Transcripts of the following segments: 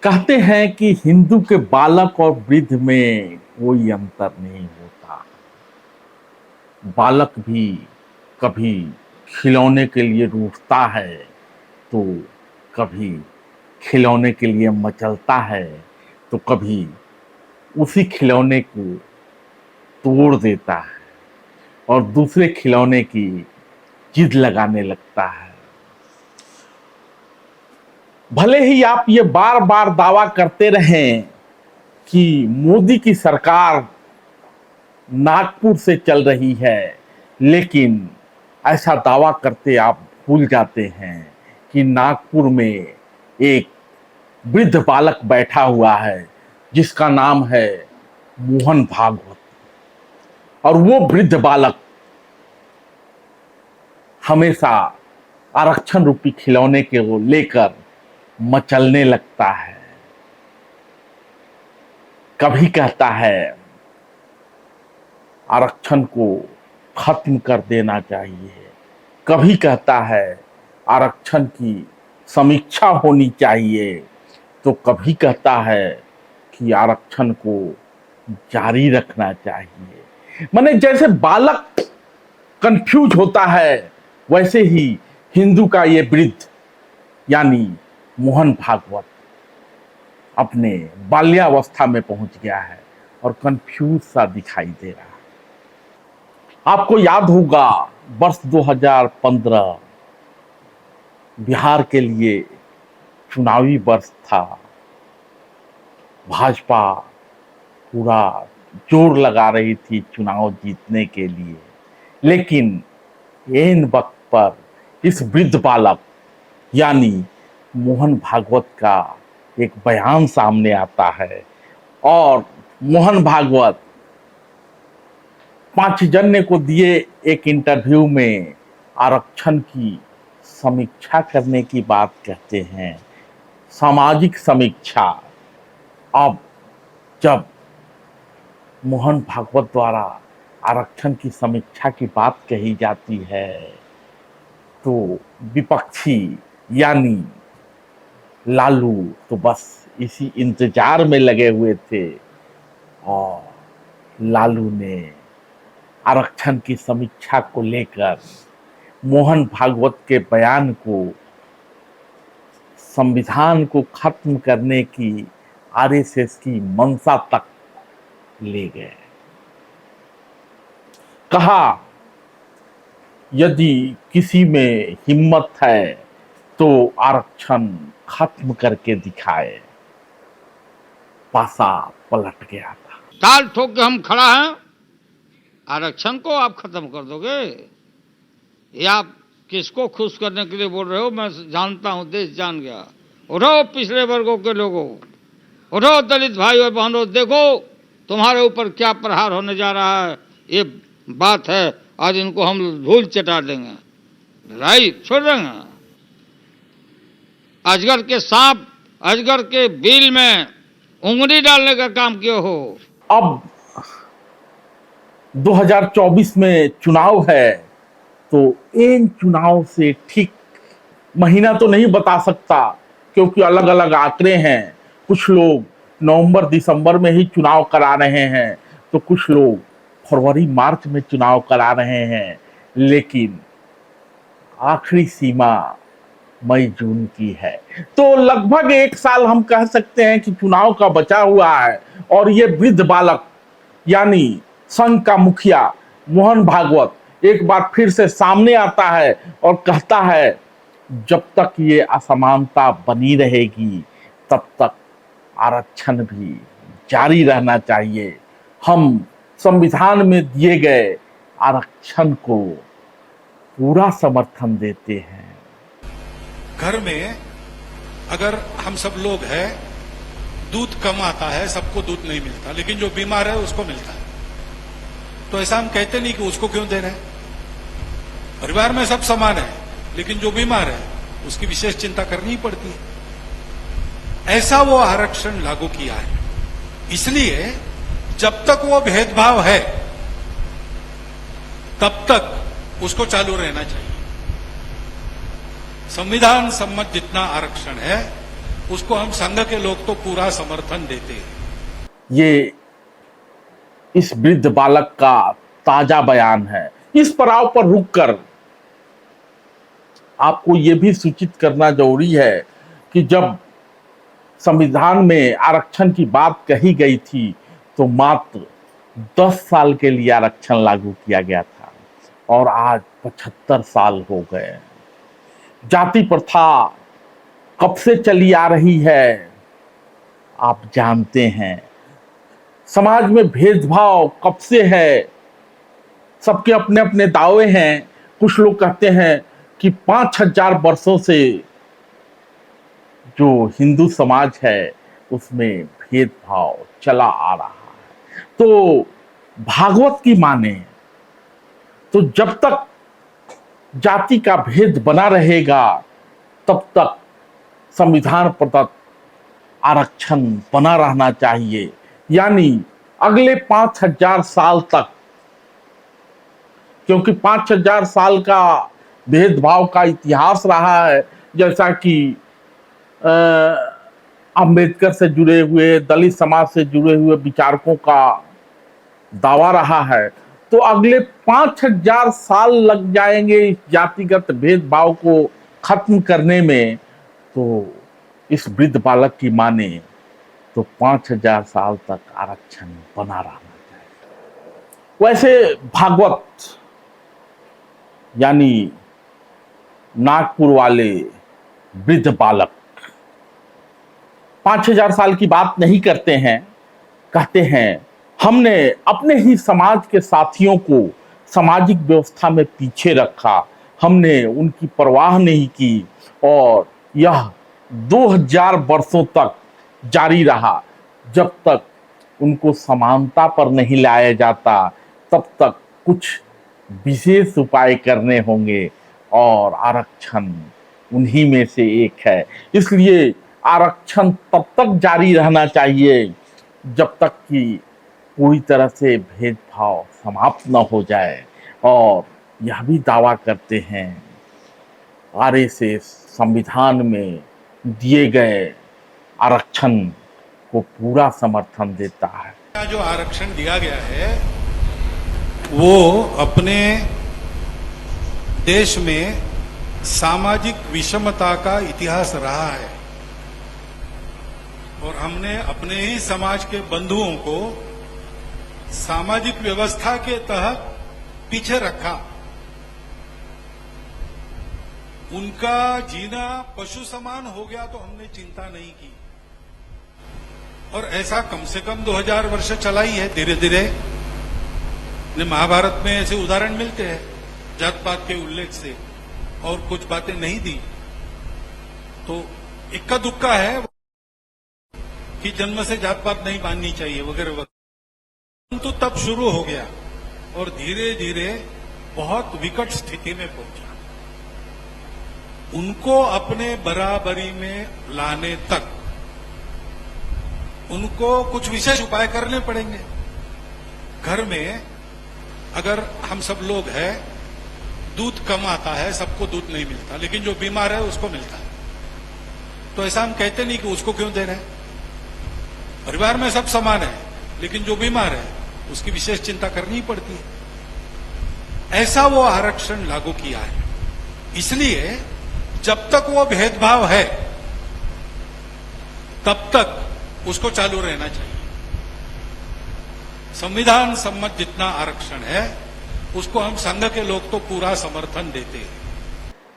कहते हैं कि हिंदू के बालक और वृद्ध में कोई अंतर नहीं होता। बालक भी कभी खिलौने के लिए रूठता है तो कभी खिलौने के लिए मचलता है तो कभी उसी खिलौने को तोड़ देता है और दूसरे खिलौने की जिद लगाने लगता है। भले ही आप ये बार बार दावा करते रहें कि मोदी की सरकार नागपुर से चल रही है, लेकिन ऐसा दावा करते आप भूल जाते हैं कि नागपुर में एक वृद्ध बालक बैठा हुआ है जिसका नाम है मोहन भागवत। और वो वृद्ध बालक हमेशा आरक्षण रूपी खिलौने के वो लेकर मचलने लगता है। कभी कहता है आरक्षण को खत्म कर देना चाहिए, कभी कहता है आरक्षण की समीक्षा होनी चाहिए, तो कभी कहता है कि आरक्षण को जारी रखना चाहिए। माने जैसे बालक कंफ्यूज होता है वैसे ही हिंदू का ये वृद्ध यानी मोहन भागवत अपने बाल्यावस्था में पहुंच गया है और कंफ्यूज सा दिखाई दे रहा है। आपको याद होगा वर्ष 2015 बिहार के लिए चुनावी वर्ष था। भाजपा पूरा जोर लगा रही थी चुनाव जीतने के लिए, लेकिन ऐन वक्त पर इस वृद्ध बालक यानी मोहन भागवत का एक बयान सामने आता है और मोहन भागवत पांचजन्य को दिए एक इंटरव्यू में आरक्षण की समीक्षा करने की बात कहते हैं, सामाजिक समीक्षा। अब जब मोहन भागवत द्वारा आरक्षण की समीक्षा की बात कही जाती है तो विपक्षी यानी लालू तो बस इसी इंतजार में लगे हुए थे और लालू ने आरक्षण की समीक्षा को लेकर मोहन भागवत के बयान को संविधान को खत्म करने की आरएसएस की मंशा तक ले गए। कहा यदि किसी में हिम्मत है तो आरक्षण खत्म करके दिखाए। पासा पलट गया था। ताल ठोक के हम खड़ा हैं, आरक्षण को आप खत्म कर दोगे? ये आप किसको खुश करने के लिए बोल रहे हो? मैं जानता हूं, देश जान गया। उठो पिछड़े वर्गों के लोगों, उठो दलित भाई और बहनों, देखो तुम्हारे ऊपर क्या प्रहार होने जा रहा है। ये बात है, आज इनको हम धूल चटा देंगे, लड़ाई छोड़ देंगे। अजगर के सांप, अजगर के बिल में उंगली डालने का काम क्यों हो? अब 2024 में चुनाव है तो इन चुनाव से ठीक महीना तो नहीं बता सकता क्योंकि अलग अलग आंकड़े हैं। कुछ लोग नवंबर दिसंबर में ही चुनाव करा रहे हैं तो कुछ लोग फरवरी मार्च में चुनाव करा रहे हैं, लेकिन आखिरी सीमा मई जून की है। तो लगभग एक साल हम कह सकते हैं कि चुनाव का बचा हुआ है और ये वृद्ध बालक यानी संघ का मुखिया मोहन भागवत एक बार फिर से सामने आता है और कहता है जब तक ये असमानता बनी रहेगी तब तक आरक्षण भी जारी रहना चाहिए। हम संविधान में दिए गए आरक्षण को पूरा समर्थन देते हैं। घर में अगर हम सब लोग हैं, दूध कम आता है, सबको दूध नहीं मिलता, लेकिन जो बीमार है उसको मिलता है, तो ऐसा हम कहते नहीं कि उसको क्यों दे रहे हैं। परिवार में सब समान है, लेकिन जो बीमार है उसकी विशेष चिंता करनी ही पड़ती है। ऐसा वो आरक्षण लागू किया है। इसलिए जब तक वो भेदभाव है तब तक उसको चालू रहना चाहिए। संविधान सम्मत जितना आरक्षण है उसको हम संघ के लोग तो पूरा समर्थन देते हैं। ये इस वृद्ध बालक का ताजा बयान है। इस पड़ाव पर रुककर आपको यह भी सूचित करना जरूरी है कि जब संविधान में आरक्षण की बात कही गई थी तो मात्र 10 साल के लिए आरक्षण लागू किया गया था और आज 75 साल हो गए। जाति प्रथा कब से चली आ रही है आप जानते हैं। समाज में भेदभाव कब से है, सबके अपने अपने दावे हैं। कुछ लोग कहते हैं कि 5000 वर्षों से जो हिंदू समाज है उसमें भेदभाव चला आ रहा है। तो भागवत की माने तो जब तक जाति का भेद बना रहेगा तब तक संविधान प्रदत्त आरक्षण बना रहना चाहिए, यानी अगले 5000 साल तक, क्योंकि 5000 साल का भेदभाव का इतिहास रहा है। जैसा कि अंबेडकर से जुड़े हुए, दलित समाज से जुड़े हुए विचारकों का दावा रहा है, तो अगले 5000 साल लग जाएंगे इस जातिगत भेदभाव को खत्म करने में। तो इस वृद्ध बालक की माने तो 5000 साल तक आरक्षण बना रहना चाहिए। वैसे भागवत यानी नागपुर वाले वृद्ध बालक 5000 साल की बात नहीं करते हैं। कहते हैं हमने अपने ही समाज के साथियों को सामाजिक व्यवस्था में पीछे रखा, हमने उनकी परवाह नहीं की और यह 2000 वर्षों तक जारी रहा। जब तक उनको समानता पर नहीं लाया जाता तब तक कुछ विशेष उपाय करने होंगे और आरक्षण उन्हीं में से एक है। इसलिए आरक्षण तब तक जारी रहना चाहिए जब तक कि पूरी तरह से भेदभाव समाप्त न हो जाए। और यह भी दावा करते हैं आरएसएस संविधान में दिए गए आरक्षण को पूरा समर्थन देता है। जो आरक्षण दिया गया है वो अपने देश में सामाजिक विषमता का इतिहास रहा है और हमने अपने ही समाज के बंधुओं को सामाजिक व्यवस्था के तहत पीछे रखा। उनका जीना पशु समान हो गया तो हमने चिंता नहीं की और ऐसा कम से कम 2000 वर्ष चला ही है। धीरे धीरे महाभारत में ऐसे उदाहरण मिलते हैं जात पात के उल्लेख से और कुछ बातें नहीं दी तो इक्का दुक्का है कि जन्म से जात पात नहीं माननी चाहिए वगैरह वगैरह, परंतु तब शुरू हो गया और धीरे धीरे बहुत विकट स्थिति में पहुंचा। उनको अपने बराबरी में लाने तक उनको कुछ विशेष उपाय करने पड़ेंगे। घर में अगर हम सब लोग हैं, दूध कम आता है, सबको दूध नहीं मिलता, लेकिन जो बीमार है उसको मिलता है, तो ऐसा हम कहते नहीं कि उसको क्यों दे रहे हैं। परिवार में सब समान है, लेकिन जो बीमार है उसकी विशेष चिंता करनी पड़ती है। ऐसा वो आरक्षण लागू किया है। इसलिए जब तक वो भेदभाव है तब तक उसको चालू रहना चाहिए। संविधान सम्मत जितना आरक्षण है उसको हम संघ के लोग तो पूरा समर्थन देते हैं।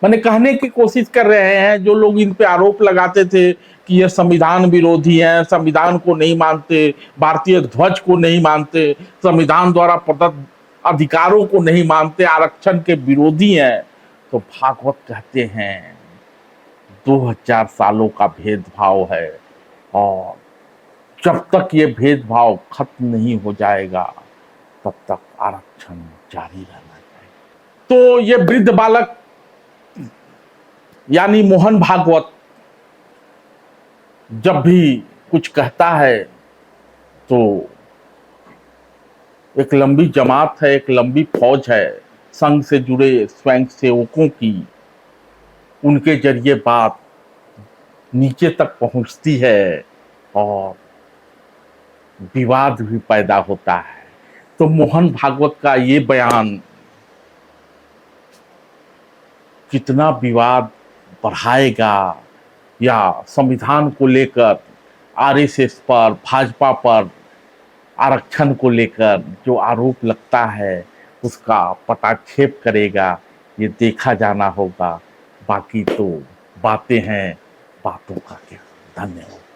मैंने कहने की कोशिश कर रहे हैं जो लोग इन पे आरोप लगाते थे कि ये संविधान विरोधी हैं, संविधान को नहीं मानते, भारतीय ध्वज को नहीं मानते, संविधान द्वारा प्रदत्त अधिकारों को नहीं मानते, आरक्षण के विरोधी हैं, तो भागवत कहते हैं 2000 सालों का भेदभाव है और जब तक ये भेदभाव खत्म नहीं हो जाएगा तब तक आरक्षण जारी रहना चाहिए। तो ये वृद्ध बालक यानी मोहन भागवत जब भी कुछ कहता है तो एक लंबी जमात है, एक लंबी फौज है संघ से जुड़े स्वयं सेवकों की, उनके जरिए बात नीचे तक पहुंचती है और विवाद भी पैदा होता है। तो मोहन भागवत का ये बयान कितना विवाद बढ़ाएगा या संविधान को लेकर आरएसएस पर, भाजपा पर आरक्षण को लेकर जो आरोप लगता है उसका पटाक्षेप करेगा, ये देखा जाना होगा। बाकी तो बातें हैं, बातों का क्या। धन्यवाद।